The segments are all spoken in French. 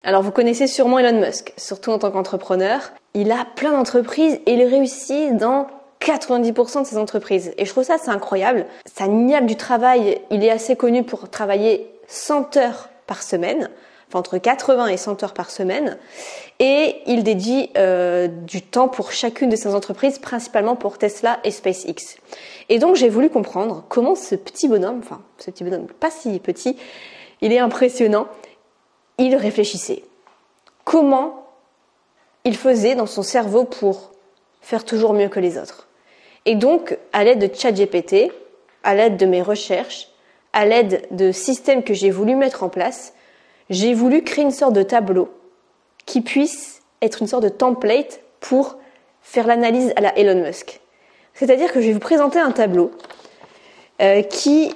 Alors vous connaissez sûrement Elon Musk, surtout en tant qu'entrepreneur. Il a plein d'entreprises et il réussit dans 90% de ses entreprises. Et je trouve ça c'est incroyable. Ça niaque du travail. Il est assez connu pour travailler 100 heures par semaine. Enfin entre 80 et 100 heures par semaine. Et il dédie du temps pour chacune de ses entreprises, principalement pour Tesla et SpaceX. Et donc j'ai voulu comprendre comment ce petit bonhomme pas si petit, il est impressionnant, il réfléchissait. Comment il faisait dans son cerveau pour faire toujours mieux que les autres. Et donc, à l'aide de ChatGPT, à l'aide de mes recherches, à l'aide de systèmes que j'ai voulu mettre en place, j'ai voulu créer une sorte de tableau qui puisse être une sorte de template pour faire l'analyse à la Elon Musk. C'est-à-dire que je vais vous présenter un tableau qui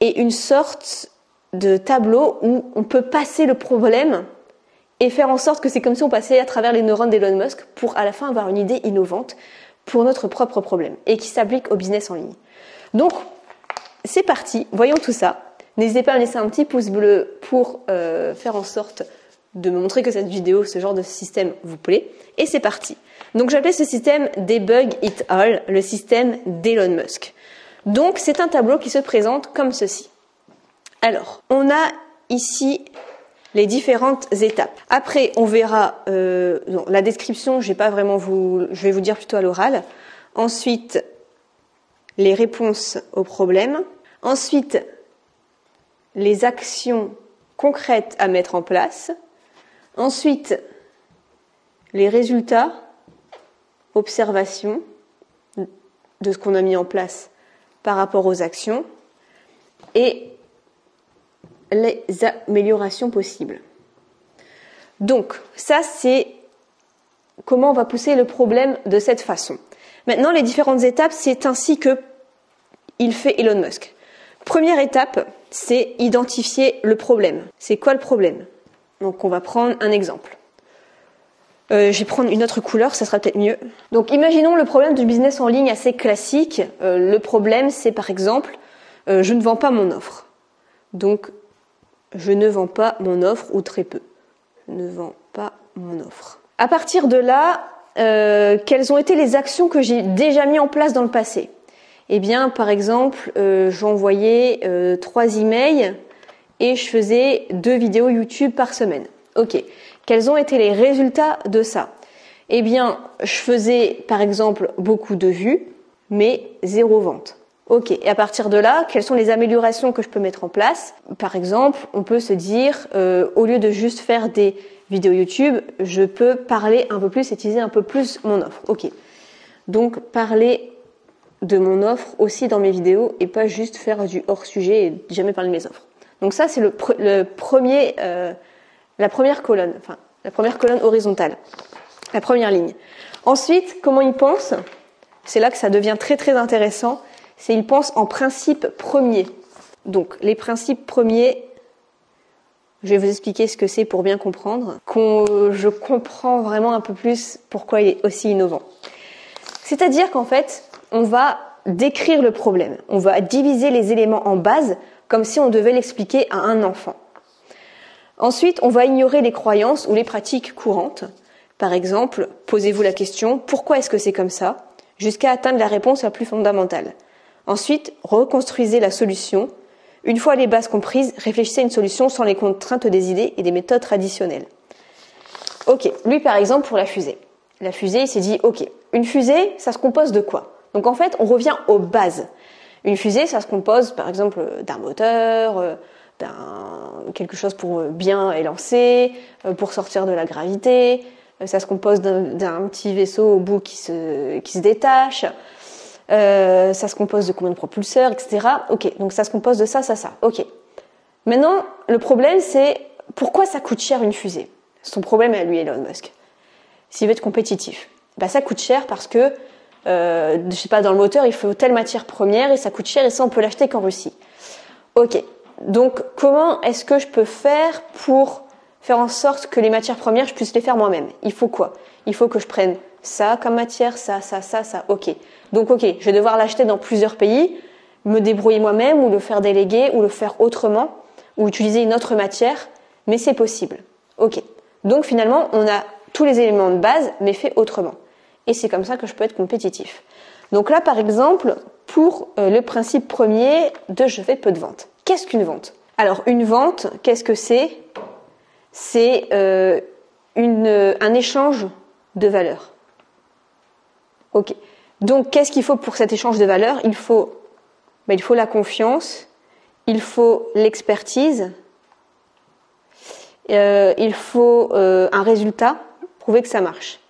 est une sorte de tableau où on peut passer le problème et faire en sorte que c'est comme si on passait à travers les neurones d'Elon Musk pour à la fin avoir une idée innovante pour notre propre problème et qui s'applique au business en ligne. Donc, c'est parti, voyons tout ça. N'hésitez pas à me laisser un petit pouce bleu pour faire en sorte de me montrer que cette vidéo, ce genre de système vous plaît. Et c'est parti. Donc j'appelle ce système Debug It All, le système d'Elon Musk. Donc c'est un tableau qui se présente comme ceci. Alors, on a ici les différentes étapes. Après, on verra la description, je vais vous dire plutôt à l'oral. Ensuite, les réponses aux problèmes. Ensuite, les actions concrètes à mettre en place. Ensuite, les résultats, observations de ce qu'on a mis en place par rapport aux actions et les améliorations possibles. Donc, ça c'est comment on va pousser le problème de cette façon. Maintenant, les différentes étapes, c'est ainsi que il fait Elon Musk. Première étape, c'est identifier le problème. C'est quoi le problème? Donc, on va prendre un exemple. Je vais prendre une autre couleur, ça sera peut-être mieux. Donc, imaginons le problème du business en ligne assez classique. Le problème, c'est par exemple, je ne vends pas mon offre. Donc, je ne vends pas mon offre ou très peu. Je ne vends pas mon offre. À partir de là, quelles ont été les actions que j'ai déjà mis en place dans le passé? Eh bien, par exemple, j'envoyais 3 emails et je faisais 2 vidéos YouTube par semaine. Ok. Quels ont été les résultats de ça? Eh bien, je faisais, par exemple, beaucoup de vues, mais 0 vente. Ok. Et à partir de là, quelles sont les améliorations que je peux mettre en place? Par exemple, on peut se dire, au lieu de juste faire des vidéos YouTube, je peux parler un peu plus, utiliser un peu plus mon offre. Ok. Donc, parler de mon offre aussi dans mes vidéos et pas juste faire du hors-sujet et jamais parler de mes offres. Donc ça, c'est la première colonne, enfin la première colonne horizontale, la première ligne. Ensuite, comment il pense? C'est là que ça devient très très intéressant. C'est il pense en principe premier. Donc les principes premiers, je vais vous expliquer ce que c'est pour bien comprendre, je comprends vraiment un peu plus pourquoi il est aussi innovant. C'est-à-dire qu'en fait, on va décrire le problème, on va diviser les éléments en base comme si on devait l'expliquer à un enfant. Ensuite, on va ignorer les croyances ou les pratiques courantes. Par exemple, posez-vous la question « Pourquoi est-ce que c'est comme ça ?» jusqu'à atteindre la réponse la plus fondamentale. Ensuite, reconstruisez la solution. Une fois les bases comprises, réfléchissez à une solution sans les contraintes des idées et des méthodes traditionnelles. Ok, lui par exemple pour la fusée. La fusée, il s'est dit « Ok, une fusée, ça se compose de quoi ?» Donc en fait, on revient aux bases. Une fusée, ça se compose par exemple d'un moteur, quelque chose pour bien élancer, pour sortir de la gravité. Ça se compose d'un petit vaisseau au bout qui se détache. Ça se compose de combien de propulseurs, etc. Ok, donc ça se compose de ça, ça, ça. Ok. Maintenant, le problème, c'est pourquoi ça coûte cher une fusée? Son problème à lui, Elon Musk. S'il veut être compétitif. Ça coûte cher parce que, je sais pas, dans le moteur, il faut telle matière première et ça coûte cher et ça, on peut l'acheter qu'en Russie. Ok. Donc, comment est-ce que je peux faire pour faire en sorte que les matières premières, je puisse les faire moi-même? Il faut quoi? Il faut que je prenne ça comme matière, ça, ça, ça, ça. Ok. Donc, ok, je vais devoir l'acheter dans plusieurs pays, me débrouiller moi-même ou le faire déléguer ou le faire autrement ou utiliser une autre matière, mais c'est possible. Ok. Donc finalement, on a tous les éléments de base, mais fait autrement. Et c'est comme ça que je peux être compétitif. Donc là, par exemple, pour le principe premier de je fais peu de ventes. Qu'est-ce qu'une vente? Alors, une vente, qu'est-ce que c'est? C'est un échange de valeur. Ok. Donc, qu'est-ce qu'il faut pour cet échange de valeur? Il faut la confiance, il faut l'expertise, il faut un résultat, prouver que ça marche.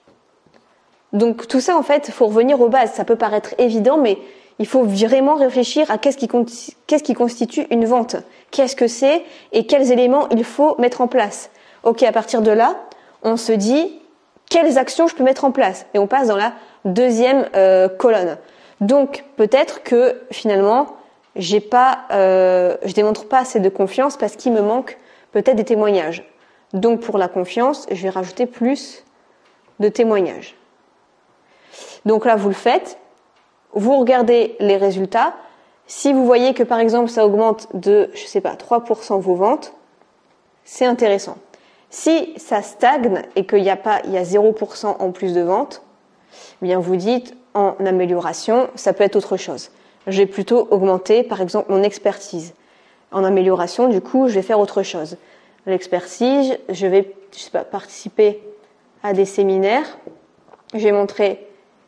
Donc tout ça, en fait, il faut revenir aux bases. Ça peut paraître évident, mais il faut vraiment réfléchir à qu'est-ce qui constitue une vente. Qu'est-ce que c'est et quels éléments il faut mettre en place. Ok, à partir de là, on se dit quelles actions je peux mettre en place. Et on passe dans la deuxième colonne. Donc peut-être que finalement, je démontre pas assez de confiance parce qu'il me manque peut-être des témoignages. Donc pour la confiance, je vais rajouter plus de témoignages. Donc là, vous le faites, vous regardez les résultats. Si vous voyez que par exemple ça augmente de, 3% vos ventes, c'est intéressant. Si ça stagne et qu'il y a 0% en plus de ventes, eh bien vous dites en amélioration, ça peut être autre chose. Je vais plutôt augmenter par exemple mon expertise. En amélioration, du coup, je vais faire autre chose. L'expertise, je vais participer à des séminaires, je vais montrer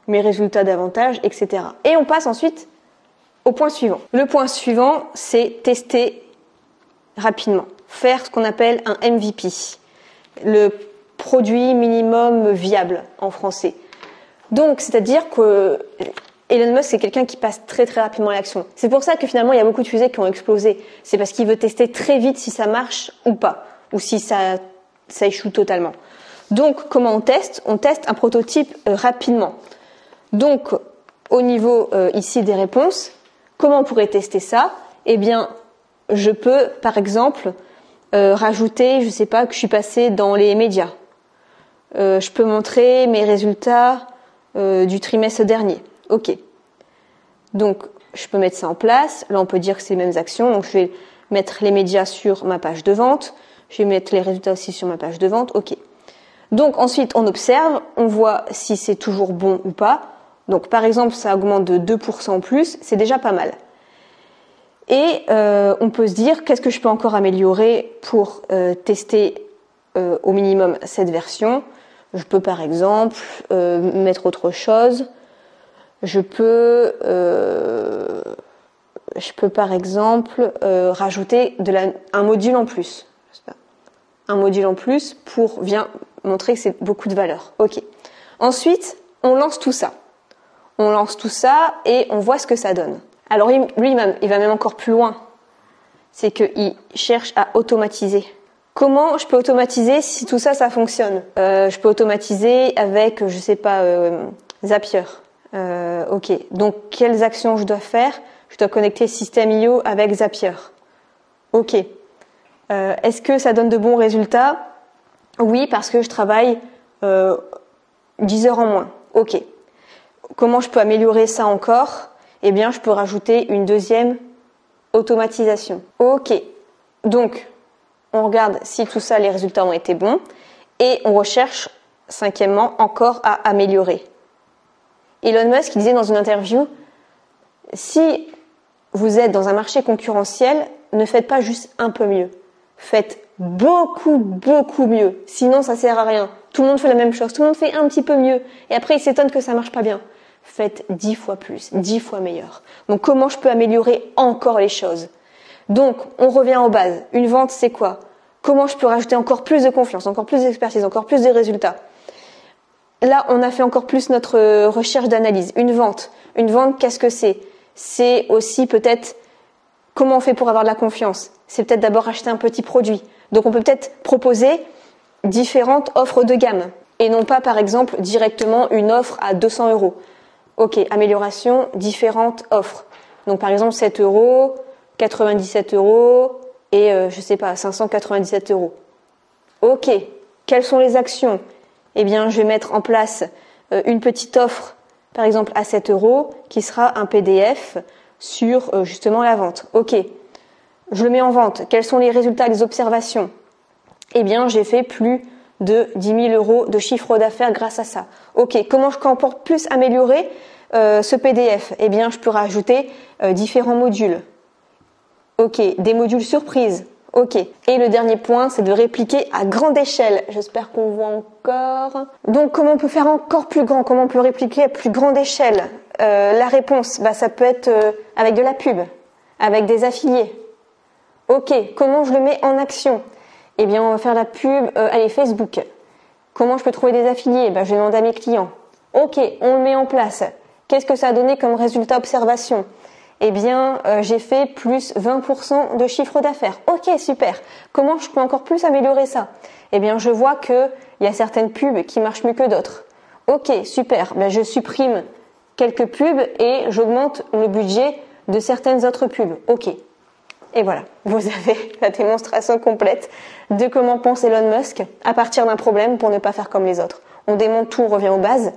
mes résultats davantage, etc. Et on passe ensuite au point suivant. Le point suivant, c'est tester rapidement, faire ce qu'on appelle un MVP, le produit minimum viable en français. Donc, c'est-à-dire que Elon Musk, c'est quelqu'un qui passe très très rapidement à l'action. C'est pour ça que finalement, il y a beaucoup de fusées qui ont explosé. C'est parce qu'il veut tester très vite si ça marche ou pas, ou si ça échoue totalement. Donc, comment on teste? On teste un prototype rapidement. Donc, au niveau ici des réponses, comment on pourrait tester ça? Eh bien, je peux, par exemple, rajouter, que je suis passée dans les médias. Je peux montrer mes résultats du trimestre dernier. Ok. Donc, je peux mettre ça en place. Là, on peut dire que c'est les mêmes actions. Donc, je vais mettre les médias sur ma page de vente. Je vais mettre les résultats aussi sur ma page de vente. Ok. Donc, ensuite, on observe. On voit si c'est toujours bon ou pas. Donc, par exemple, ça augmente de 2% en plus. C'est déjà pas mal. Et on peut se dire, qu'est-ce que je peux encore améliorer pour tester au minimum cette version? Je peux, par exemple, mettre autre chose. Je peux par exemple rajouter un module en plus. Un module en plus pour montrer que c'est beaucoup de valeur. Ok. Ensuite, on lance tout ça. On lance tout ça et on voit ce que ça donne. Alors lui, il va même encore plus loin. C'est qu'il cherche à automatiser. Comment je peux automatiser si tout ça, ça fonctionne? Je peux automatiser avec, Zapier. Ok. Donc, quelles actions je dois faire? Je dois connecter System.io avec Zapier. Ok. Est-ce que ça donne de bons résultats? Oui, parce que je travaille 10 heures en moins. Ok. Comment je peux améliorer ça encore? Eh bien, je peux rajouter une deuxième automatisation. Ok. Donc, on regarde si tout ça, les résultats ont été bons. Et on recherche, cinquièmement, encore à améliorer. Elon Musk disait dans une interview, si vous êtes dans un marché concurrentiel, ne faites pas juste un peu mieux. Faites beaucoup, beaucoup mieux. Sinon, ça sert à rien. Tout le monde fait la même chose. Tout le monde fait un petit peu mieux. Et après, il s'étonne que ça marche pas bien. Faites 10 fois plus, 10 fois meilleur. Donc, comment je peux améliorer encore les choses? Donc, on revient aux bases. Une vente, c'est quoi? Comment je peux rajouter encore plus de confiance, encore plus d'expertise, encore plus de résultats? Là, on a fait encore plus notre recherche d'analyse. Une vente, qu'est-ce que c'est? C'est aussi peut-être comment on fait pour avoir de la confiance. C'est peut-être d'abord acheter un petit produit. Donc, on peut peut-être proposer différentes offres de gamme et non pas, par exemple, directement une offre à 200 €. Ok, amélioration, différentes offres. Donc, par exemple, 7 €, 97 € et 597 €. Ok, quelles sont les actions? Eh bien, je vais mettre en place une petite offre, par exemple à 7 €, qui sera un PDF sur justement la vente. Ok, je le mets en vente. Quels sont les résultats, les observations? eh bien j'ai fait plus de 10 000 euros de chiffre d'affaires grâce à ça. Ok, comment je peux encore plus améliorer ce PDF? Eh bien je peux rajouter différents modules. Ok, des modules surprises. Ok. Et le dernier point, c'est de répliquer à grande échelle. J'espère qu'on voit encore. Donc, comment on peut faire encore plus grand? Comment on peut répliquer à plus grande échelle? La réponse, ça peut être avec de la pub, avec des affiliés. Ok. Comment je le mets en action? Eh bien, on va faire la pub, allez, Facebook. Comment je peux trouver des affiliés? Je demande à mes clients. Ok, on le met en place. Qu'est-ce que ça a donné comme résultat observation? Eh bien, j'ai fait plus 20% de chiffre d'affaires. Ok, super. Comment je peux encore plus améliorer ça? Eh bien, je vois qu'il y a certaines pubs qui marchent mieux que d'autres. Ok, super. Je supprime quelques pubs et j'augmente le budget de certaines autres pubs. Ok. Et voilà, vous avez la démonstration complète de comment pense Elon Musk à partir d'un problème pour ne pas faire comme les autres. On démonte tout, on revient aux bases,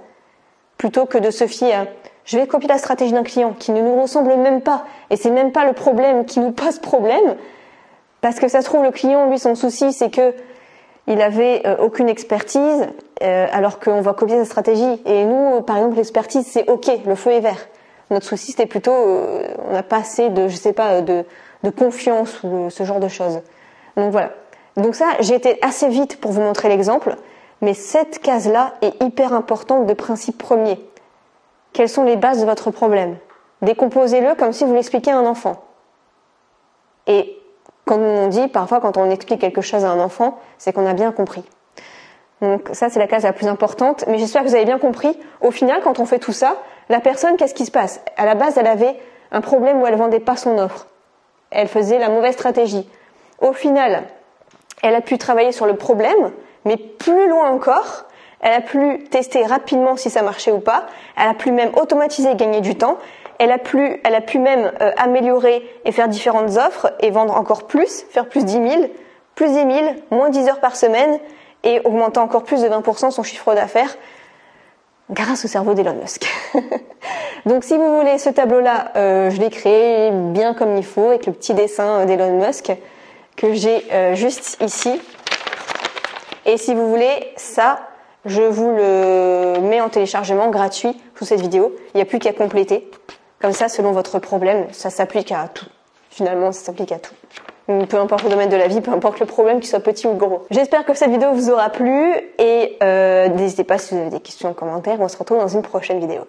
plutôt que de se fier à je vais copier la stratégie d'un client qui ne nous ressemble même pas. Et c'est même pas le problème qui nous pose problème. Parce que ça se trouve, le client, lui, son souci, c'est que il avait aucune expertise, alors qu'on va copier sa stratégie. Et nous, par exemple, l'expertise, c'est ok, le feu est vert. Notre souci, c'était plutôt, on n'a pas assez de, de confiance ou ce genre de choses. Donc voilà. Donc ça, j'ai été assez vite pour vous montrer l'exemple. Mais cette case-là est hyper importante de principe premier. Quelles sont les bases de votre problème? Décomposez-le comme si vous l'expliquiez à un enfant. Et comme on dit, parfois quand on explique quelque chose à un enfant, c'est qu'on a bien compris. Donc ça, c'est la case la plus importante. Mais j'espère que vous avez bien compris. Au final, quand on fait tout ça, la personne, qu'est-ce qui se passe? À la base, elle avait un problème où elle vendait pas son offre. Elle faisait la mauvaise stratégie. Au final, elle a pu travailler sur le problème, mais plus loin encore, elle a pu tester rapidement si ça marchait ou pas. Elle a pu même automatiser et gagner du temps. Elle a pu même améliorer et faire différentes offres et vendre encore plus, faire plus 10 000, moins 10 heures par semaine et augmenter encore plus de 20% son chiffre d'affaires grâce au cerveau d'Elon Musk. Donc si vous voulez ce tableau-là, je l'ai créé bien comme il faut avec le petit dessin d'Elon Musk que j'ai juste ici. Et si vous voulez ça, je vous le mets en téléchargement gratuit sous cette vidéo. Il n'y a plus qu'à compléter. Comme ça, selon votre problème, ça s'applique à tout. Finalement, ça s'applique à tout. Peu importe le domaine de la vie, peu importe le problème, qu'il soit petit ou gros. J'espère que cette vidéo vous aura plu et n'hésitez pas si vous avez des questions en commentaire. On se retrouve dans une prochaine vidéo.